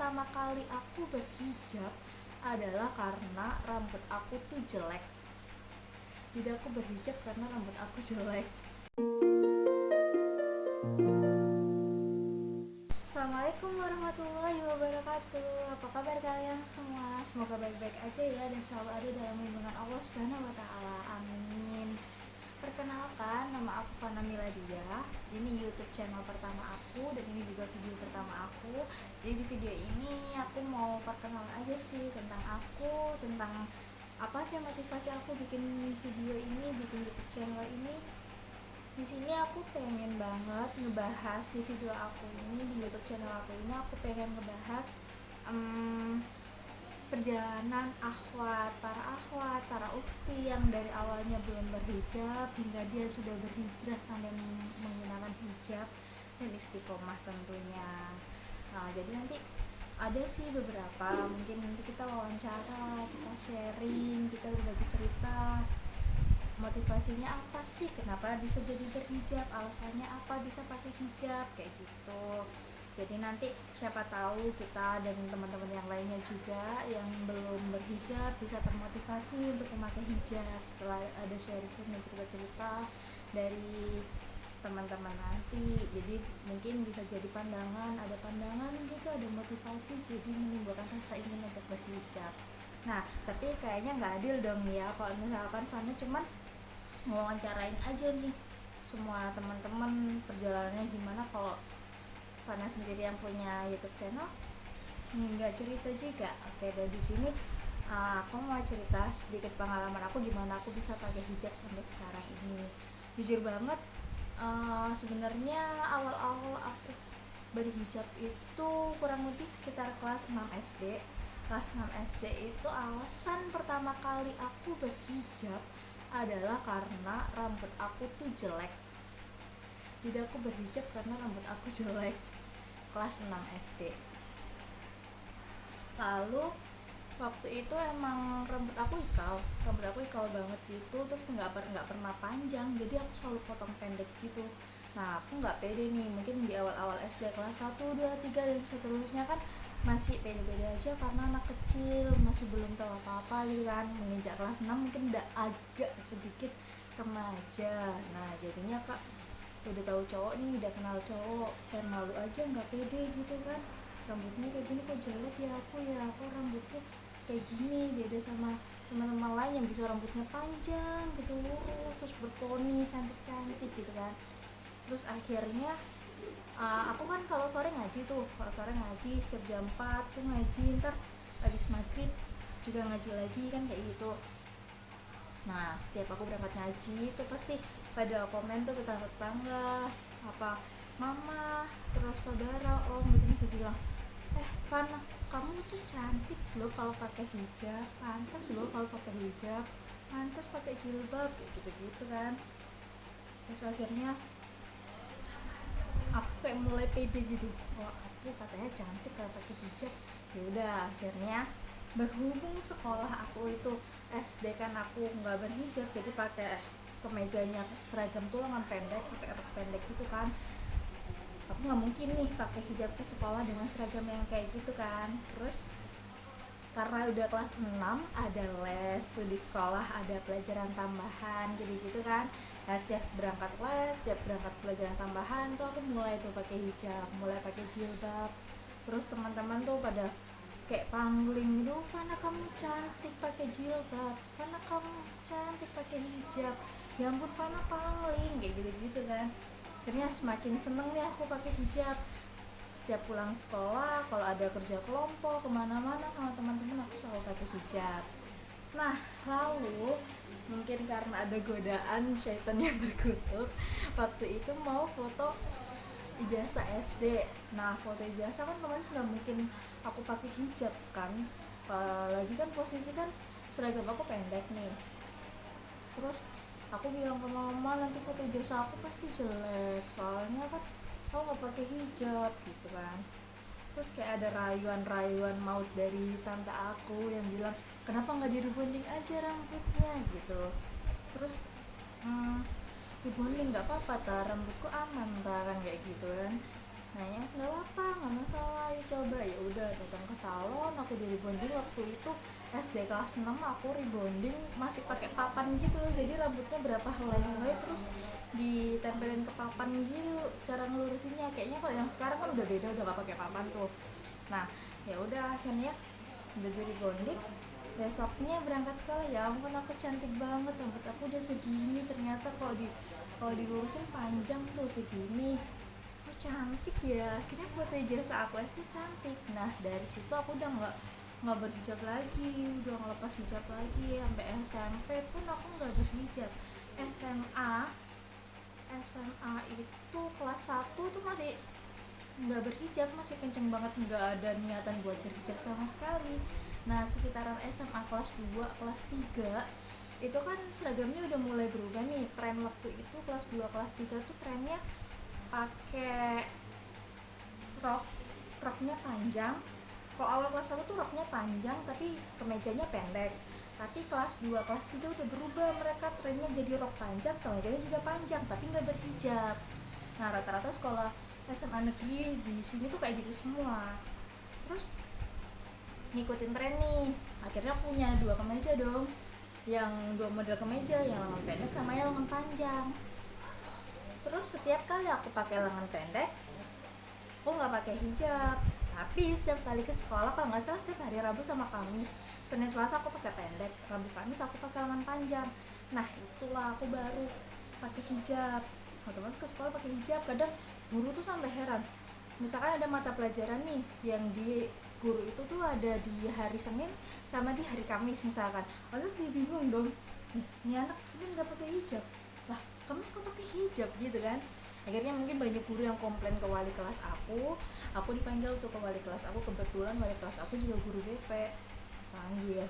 pertama kali aku berhijab adalah karena rambut aku tuh jelek. Jadi aku berhijab karena rambut aku jelek. Assalamualaikum warahmatullahi wabarakatuh. Apa kabar kalian semua? Semoga baik-baik aja ya dan selalu ada dalam lindungan Allah Subhanahu wa taala. Amin. Perkenalkan, nama aku Fana Miladia. Ini YouTube channel pertama aku dan ini juga video pertama aku. Jadi di video ini aku mau perkenalan aja sih tentang aku, tentang apa sih motivasi aku bikin video ini, bikin YouTube channel ini. Di sini aku pengen banget ngebahas di video aku ini, di YouTube channel aku ini aku pengen ngebahas perjalanan para ukhti yang dari awalnya belum berhijab hingga dia sudah berhijrah sampai menggunakan hijab dan istiqomah tentunya. Nah, jadi nanti ada sih beberapa, mungkin nanti kita wawancara, kita sharing, kita berbagi cerita motivasinya apa sih, kenapa bisa jadi berhijab, alasannya apa bisa pakai hijab, kayak gitu. Jadi nanti siapa tahu kita dan teman-teman yang lainnya juga yang belum berhijab bisa termotivasi untuk memakai hijab setelah ada sharing dan cerita-cerita dari teman-teman nanti. Jadi mungkin bisa jadi pandangan, ada pandangan gitu, ada motivasi, jadi menimbulkan rasa ingin untuk berhijab. Nah, tapi kayaknya nggak adil dong ya kalau misalkan Fana cuman wawancarain aja nih semua teman-teman perjalanannya gimana, kalau Fana sendiri yang punya YouTube channel nggak cerita juga. Oke, dan di sini aku mau cerita sedikit pengalaman aku gimana aku bisa pakai hijab sampai sekarang ini. Jujur banget, sebenarnya awal-awal aku berhijab itu kurang lebih sekitar kelas 6 SD. Kelas 6 SD itu alasan pertama kali aku berhijab adalah karena rambut aku tuh jelek. Jadi aku berhijab karena rambut aku jelek. Kelas 6 SD. Lalu waktu itu emang rambut aku ikal banget gitu, terus nggak pernah panjang, jadi aku selalu potong pendek gitu. Nah, aku nggak pede nih, mungkin di awal-awal SD kelas 1, 2, 3 dan seterusnya kan masih pede-pede aja karena anak kecil, masih belum tahu apa-apa gitu kan. Menginjak kelas 6 mungkin udah agak sedikit remaja. Nah, jadinya kak udah tahu cowok nih, udah kenal cowok, kayak malu aja nggak pede gitu kan. Rambutnya kayak gini kok jelek ya aku rambutnya kayak gini, beda sama teman-teman lain yang bisa rambutnya panjang gitu, lurus, terus berponi, cantik-cantik gitu kan. Terus akhirnya aku kan kalau sore ngaji setiap jam 4 tuh ngaji, ntar habis maghrib juga ngaji lagi kan kayak gitu. Nah, setiap aku berangkat ngaji itu pasti pada komen tuh tetangga-tetangga, apa mama, terus saudara, om gitu bisa bilang, Fana, kamu tuh cantik loh kalau pakai hijab, pantas loh kalau pakai hijab, pantas pakai jilbab, kayak gitu-gitu kan. Terus akhirnya aku kayak mulai pede gitu, aku katanya cantik kalau pakai hijab. Ya udah, akhirnya berhubung sekolah aku itu SD kan aku nggak berhijab, jadi pakai kemejanya seragam tuh lengan pendek, pakai rok pendek gitu kan. Aku nggak mungkin nih pakai hijab ke sekolah dengan seragam yang kayak gitu kan. Terus karena udah kelas 6 ada les tuh di sekolah, ada pelajaran tambahan gitu kan. Nah, setiap berangkat les, setiap berangkat pelajaran tambahan tuh aku mulai tuh pakai hijab, mulai pakai jilbab. Terus teman-teman tuh pada kayak pangling gitu, Fana kamu cantik pakai jilbab, Fana kamu cantik pakai hijab, ya ampun Fana pangling, kayak gitu-gitu kan. Akhirnya semakin seneng nih aku pakai hijab. Setiap pulang sekolah, kalau ada kerja kelompok kemana-mana sama teman-teman, aku selalu pakai hijab. Nah, lalu mungkin karena ada godaan syaitan yang terkutuk, waktu itu mau foto ijazah SD. Nah, foto ijazah kan teman nggak mungkin aku pakai hijab kan, lagi kan posisi kan seragam aku pendek nih. Terus aku bilang ke mama, nanti foto ijazah aku pasti jelek soalnya kan aku nggak pakai hijab gitu kan. Terus kayak ada rayuan maut dari tante aku yang bilang, kenapa nggak diribonding aja rambutnya gitu. Terus ribonding nggak apa-apa, rambutku aman kan kayak gitu kan. nanya nggak apa nggak masalah ya coba. Ya udah datang ke salon, aku di rebonding. Waktu itu SD kelas 6 aku rebonding masih pakai papan gitu loh, jadi rambutnya berapa helai-helai terus ditempelin ke papan gitu cara ngelurusinnya. Kayaknya kalau yang sekarang kan udah beda, udah gak pakai papan tuh. Nah ya udah akhirnya udah di rebonding, besoknya berangkat sekolah. Ya ampun aku cantik banget, rambut aku udah segini, ternyata kalau dilurusin panjang tuh segini. Oh cantik ya, akhirnya foto ijazah aku SD cantik. Nah dari situ aku udah nggak berhijab lagi, udah ngelepas hijab lagi. Sampai SMP pun aku nggak berhijab. SMA SMA itu kelas 1 tuh masih nggak berhijab, masih kenceng banget, nggak ada niatan buat berhijab sama sekali. Nah sekitaran SMA kelas 2 kelas 3 itu kan seragamnya udah mulai berubah nih. Tren waktu itu kelas 2 kelas 3 tuh trennya pakai rok, roknya panjang. Kalau awal kelas 1 tuh roknya panjang tapi kemejanya pendek. Tapi kelas 2 kelas 3 udah berubah, mereka trennya jadi rok panjang, kemejanya juga panjang tapi nggak berhijab. Nah rata-rata sekolah SMA negeri di sini tuh kayak gitu semua. Terus ngikutin tren nih, akhirnya aku punya dua kemeja dong, yang dua model kemeja, yang lengan pendek sama yang lengan panjang. Terus setiap kali aku pakai lengan pendek aku nggak pakai hijab, tapi setiap kali ke sekolah, kalau nggak salah setiap hari Rabu sama Kamis, Senin Selasa aku pakai pendek, Rabu Kamis aku pakai lengan panjang. Nah itulah aku baru pakai hijab, otomatis ke sekolah pakai hijab. Kadang guru tuh sampai heran, misalkan ada mata pelajaran nih yang di guru itu tuh ada di hari Senin sama di hari Kamis misalkan, terus dia bingung dong, nih anak Senin nggak pakai hijab, lah Kamis kok pakai hijab gitu kan. Akhirnya mungkin banyak guru yang komplain ke wali kelas aku dipanggil tuh ke wali kelas aku. Kebetulan wali kelas aku juga guru BP, panggil,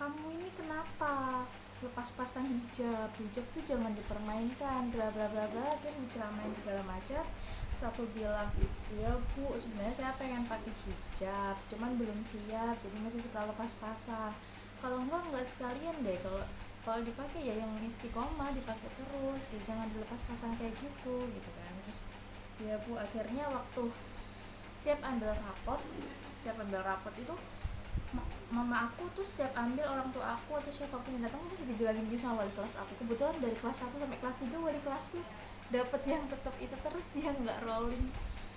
kamu ini kenapa lepas pasang hijab, hijab tuh jangan dipermainkan, bla bla bla bla. Akhirnya diceramain segala macam. Terus aku bilang, iya bu sebenarnya saya pengen pakai hijab cuman belum siap, jadi masih suka lepas pasang. Kalau enggak sekalian deh, kalau dipakai ya yang istiqomah, dipakai terus gitu, jangan dilepas pasang kayak gitu kan. Terus ya bu, akhirnya waktu setiap ambil rapot itu mama aku tuh setiap ambil, orang tua aku atau siapapun yang datang tuh bisa dibilangin gitu sama wali kelas aku. Kebetulan dari kelas 1 sampai kelas 3 wali kelas tuh dapet yang tetap itu terus, dia nggak rolling.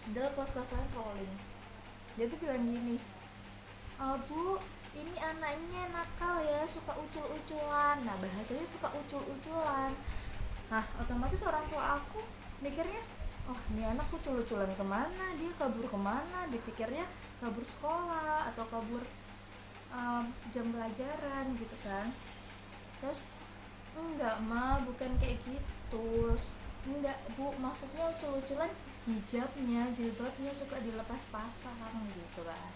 Padahal kelas-kelas lain rolling. Dia tuh bilang gini, bu ini anaknya nakal ya, suka ucul-uculan. Nah bahasanya suka ucul-uculan. Nah otomatis orang tua aku mikirnya, oh ini anak ucul-uculan kemana, dia kabur kemana, dipikirnya kabur sekolah atau kabur jam pelajaran gitu kan. Terus enggak ma, bukan kayak gitu. Enggak bu, maksudnya ucul-uculan hijabnya, jilbabnya suka dilepas pasang gitu kan.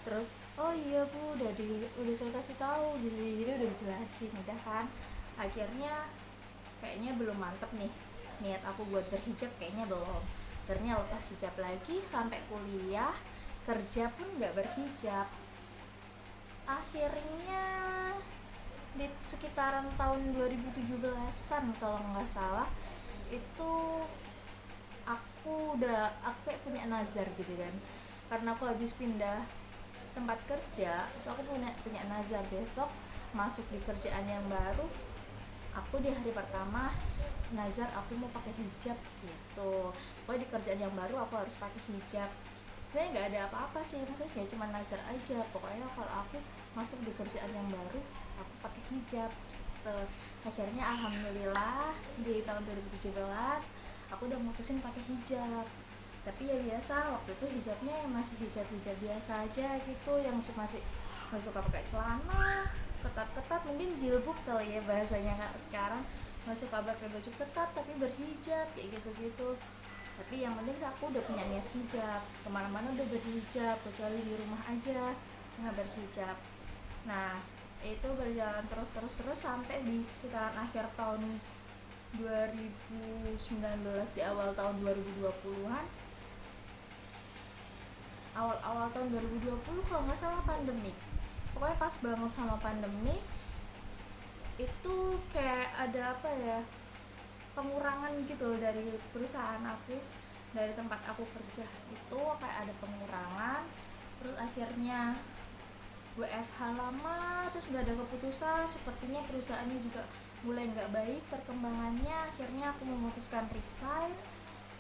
Terus oh iya bu, udah saya kasih tahu, jadi udah dijelasin udah kan. Akhirnya kayaknya belum mantep nih niat aku buat berhijab, kayaknya belum. Akhirnya lepas hijab lagi sampai kuliah, kerja pun nggak berhijab. Akhirnya di sekitaran tahun 2017-an kalau nggak salah itu aku kayak punya nazar gitu kan, karena aku habis pindah tempat kerja. So aku punya nazar besok masuk di kerjaan yang baru, aku di hari pertama nazar aku mau pakai hijab gitu. Pokoknya di kerjaan yang baru aku harus pakai hijab. Sebenarnya nggak ada apa-apa sih, maksudnya cuma nazar aja. Pokoknya kalau aku masuk di kerjaan yang baru aku pakai hijab gitu. Akhirnya alhamdulillah di tahun 2017 aku udah mutusin pakai hijab. Tapi ya biasa, waktu itu hijabnya masih hijab biasa aja gitu, yang masih nggak suka pakai celana ketat-ketat, mungkin jilbab kali ya bahasanya. Nggak, sekarang nggak suka pakai baju ketat tapi berhijab kayak gitu-gitu. Tapi yang penting aku udah punya niat hijab, kemana-mana udah berhijab, kecuali di rumah aja nggak berhijab. Nah itu berjalan terus sampai di sekitaran akhir tahun 2019, di awal tahun 2020-an, awal tahun 2020 kalau nggak salah pandemi. Pokoknya pas banget sama pandemi itu kayak ada apa ya, pengurangan gitu dari perusahaan aku. dari tempat aku kerja itu kayak ada pengurangan, terus akhirnya WFH lama, terus nggak ada keputusan, sepertinya perusahaannya juga mulai nggak baik perkembangannya. Akhirnya aku memutuskan resign,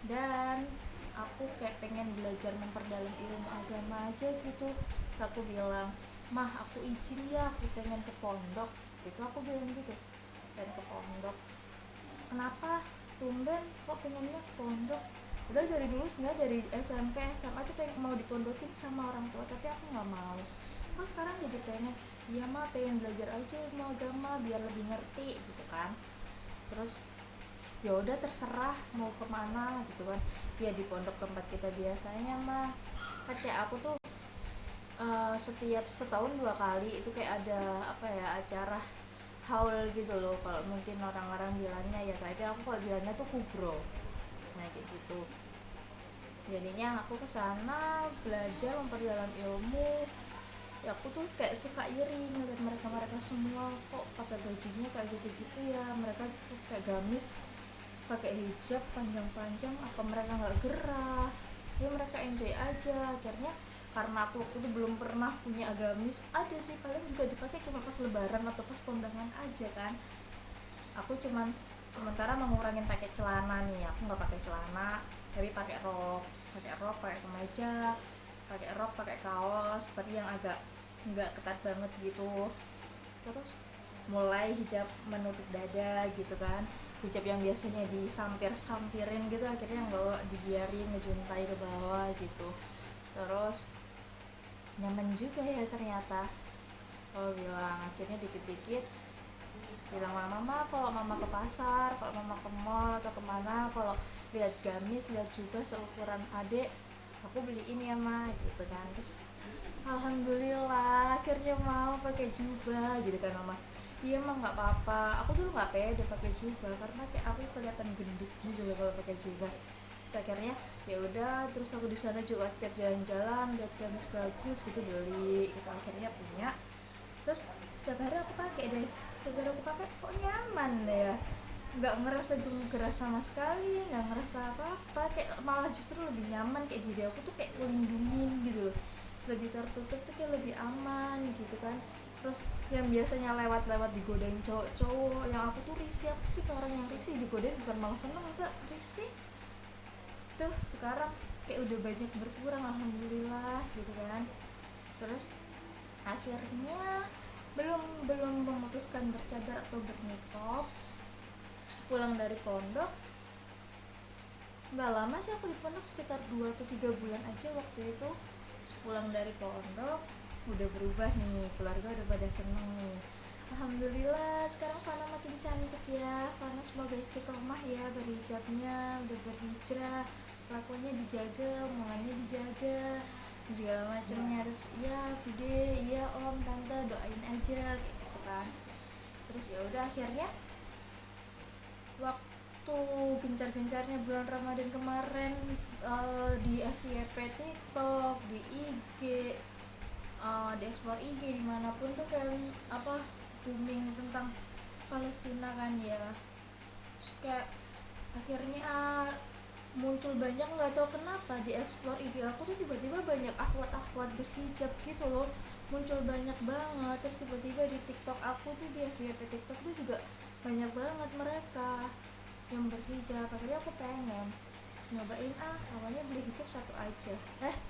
dan aku kayak pengen belajar memperdalam ilmu agama aja gitu. Terus aku bilang, mah aku izin ya, aku pengen ke pondok, itu aku bilang gitu, dan ke pondok. Kenapa tumben kok pengennya ke pondok? Udah dari dulu sebenarnya, dari SMP SMA tuh pengen mau dipondokin sama orang tua, tapi aku nggak mau. Kok sekarang jadi pengen, iya mah pengen belajar aja ilmu agama biar lebih ngerti gitu kan. Terus ya udah terserah mau kemana gitu kan, ya di pondok tempat kita biasanya mah. Kan kayak aku tuh setiap setahun 2 kali itu kayak ada apa ya, acara haul gitu loh, kalau mungkin orang-orang bilangnya ya, tapi aku kalau bilangnya tuh kubro. Nah kayak gitu, jadinya aku kesana belajar memperdalam ilmu. Ya aku tuh kayak suka iri ngeliat mereka semua kok pakai bajunya kayak gitu-gitu ya, mereka tuh kayak gamis pakai hijab panjang-panjang, apa mereka nggak gerah ya, mereka enjoy aja. Akhirnya karena aku waktu itu belum pernah punya agamis, ada sih paling juga dipakai cuma pas lebaran atau pas kondangan aja kan. Aku cuman sementara mengurangin pakai celana nih, aku nggak pakai celana tapi pakai rok, pakai kemeja, pakai rok, pakai kaos tapi yang agak nggak ketat banget gitu. Terus mulai hijab menutup dada gitu kan, hijab yang biasanya disampir-sampirin gitu, akhirnya nggak, dibiarin ngejuntai ke bawah gitu. Terus nyaman juga ya ternyata. Oh bilang, akhirnya dikit-dikit bilang sama mama, kalau mama ke pasar, kalau mama ke mall atau kemana, kalau lihat gamis, lihat juga seukuran adik, aku beliin ya ma gitu kan. Terus alhamdulillah akhirnya mau pakai jubah gitu kan mama. Iya mah nggak apa-apa, aku dulu nggak pede pakai jubah karena kayak aku kelihatan gendut gitu loh kalau pakai jubah. Terus akhirnya ya udah, terus aku di sana juga setiap jalan-jalan lihat gamis bagus gitu beli gitu, akhirnya punya. Terus setiap hari aku pakai deh, setiap hari aku pakai kok nyaman deh ya, nggak ngerasa geras sama sekali, nggak ngerasa apa-apa, kayak malah justru lebih nyaman, kayak diri aku tuh kayak kelindungin gitu loh, lebih tertutup tuh kayak lebih aman gitu kan. Terus yang biasanya lewat-lewat digodain cowok-cowok, yang aku tuh risih, aku tuh orang yang risih, digodain bukan malah seneng, enggak, risih. Tuh sekarang kayak udah banyak berkurang alhamdulillah gitu kan. Terus akhirnya belum belum memutuskan bercadar atau berniqab. Sepulang dari pondok, nggak lama sih aku di pondok, sekitar 2 atau 3 bulan aja waktu itu. Sepulang dari pondok udah berubah nih, keluarga udah pada seneng nih. Alhamdulillah sekarang Fana makin cantik ya. Fana semoga istiqomah ya berhijabnya, udah berhijrah, lakunya dijaga, omongannya dijaga, segala macamnya harus iya bude, iya om, tante doain aja kayak gitu kan. Terus ya udah akhirnya waktu gencar-gencarnya bulan Ramadan kemarin, di FYP TikTok, di IG, di explore IG dimanapun tuh kayak apa, booming tentang Palestina kan ya. Terus kayak akhirnya muncul banyak, nggak tahu kenapa di explore IG aku tuh tiba-tiba banyak akhwat-akhwat berhijab gitu loh, muncul banyak banget. Terus tiba-tiba di TikTok aku tuh, di FYP TikTok tuh juga banyak banget mereka yang berhijab. Akhirnya aku pengen nyobain, awalnya beli hijab satu aja,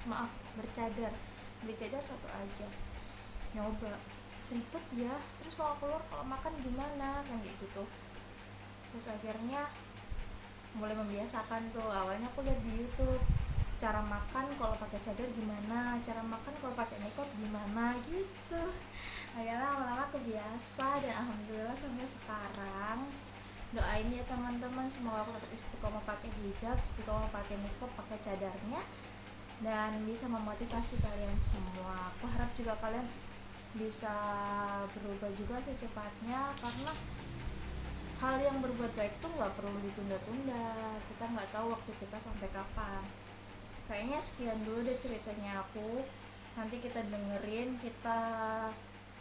maaf, beli cadar satu aja, nyoba ribet ya, terus kalau keluar kalau makan gimana kan kayak gitu. Terus akhirnya mulai membiasakan tuh. Awalnya aku lihat di YouTube cara makan kalau pakai cadar gimana, cara makan kalau pakai niqab gimana gitu. Akhirnya lama-lama kebiasa, dan alhamdulillah sampai sekarang. Doain ya teman-teman, semoga aku tetap istiqomah pakai hijab, istiqomah pakai niqab, pakai cadarnya, dan bisa memotivasi kalian semua. Aku harap juga kalian bisa berubah juga secepatnya, karena hal yang berbuat baik tuh nggak perlu ditunda-tunda. Kita nggak tahu waktu kita sampai kapan. Kayaknya sekian dulu deh ceritanya aku. Nanti kita dengerin, kita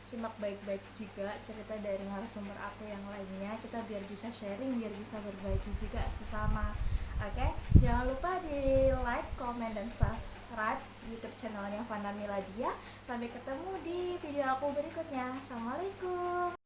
simak baik-baik juga cerita dari narasumber aku yang lainnya. Kita biar bisa sharing, biar bisa berbagi juga sesama Oke, jangan lupa di like, comment, dan subscribe YouTube channelnya Fana Miladia. Sampai ketemu di video aku berikutnya. Assalamualaikum.